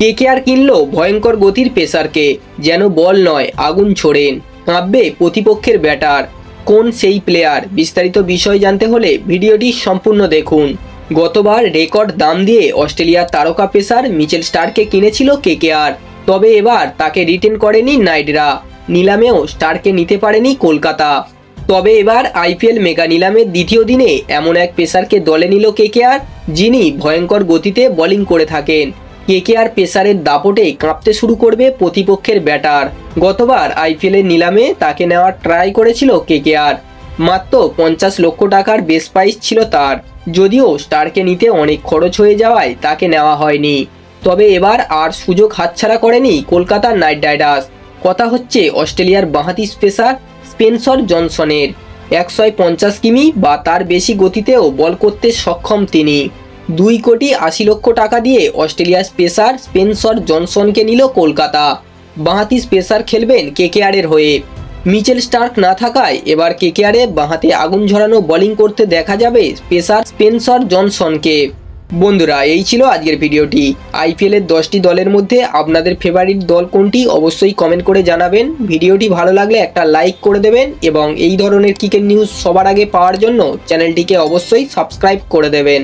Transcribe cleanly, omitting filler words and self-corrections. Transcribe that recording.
KKR কিনলো ভয়ঙ্কর গতির পেসারকে, যেন বল নয় আগুন ছোড়েন, কাঁপবে প্রতিপক্ষের ব্যাটার। কোন সেই প্লেয়ার? বিস্তারিত বিষয় জানতে হলে ভিডিওটি সম্পূর্ণ দেখুন। গতবার রেকর্ড দাম দিয়ে অস্ট্রেলিয়ার তারকা পেসার মিচেল স্টার্ককে কিনেছিল কেকেআর, তবে এবার তাকে রিটেন করেনি নাইটরা। নিলামেও স্টার্ককে নিতে পারেনি কলকাতা। তবে এবার আইপিএল মেগা নিলামের দ্বিতীয় দিনে এমন এক পেসারকে দলে নিল কেকেআর, যিনি ভয়ঙ্কর গতিতে বোলিং করে থাকেন। কেকেআর পেসারের দাপটে কাঁপতে শুরু করবে প্রতিপক্ষের ব্যাটার। গতবার আইপিএলের নিলামে তাকে নেওয়ার ট্রাই করেছিল কেকেআর। মাত্র 50 লক্ষ টাকার বেস প্রাইস ছিল তার, যদিও স্টারকে নিতে অনেক খরচ হয়ে যাওয়ায় তাকে নেওয়া হয়নি। তবে এবার আর সুযোগ হাতছাড়া করেনি কলকাতা নাইট রাইডার্স। কথা হচ্ছে অস্ট্রেলিয়ার বাঁহাতি পেসার স্পেন্সর জনসনের। 150 কিমি বা তার বেশি গতিতেও বল করতে সক্ষম তিনি। 2,80,00,000 টাকা দিয়ে অস্ট্রেলিয়ার পেসার স্পেন্সর জনসনকে নিল কলকাতা। বাঁহাতি পেসার খেলবেন কেকেআরের হয়ে। মিচেল স্টার্ক না থাকায় এবার কেকেআরে বাঁহাতে আগুন ঝরানো বোলিং করতে দেখা যাবে পেসার স্পেন্সর জনসনকে। বন্ধুরা, এই ছিল আজকের ভিডিওটি। আইপিএলের 10টি দলের মধ্যে আপনাদের ফেভারিট দল কোনটি অবশ্যই কমেন্ট করে জানাবেন। ভিডিওটি ভালো লাগলে একটা লাইক করে দেবেন এবং এই ধরনের ক্রিকেট নিউজ সবার আগে পাওয়ার জন্য চ্যানেলটিকে অবশ্যই সাবস্ক্রাইব করে দেবেন।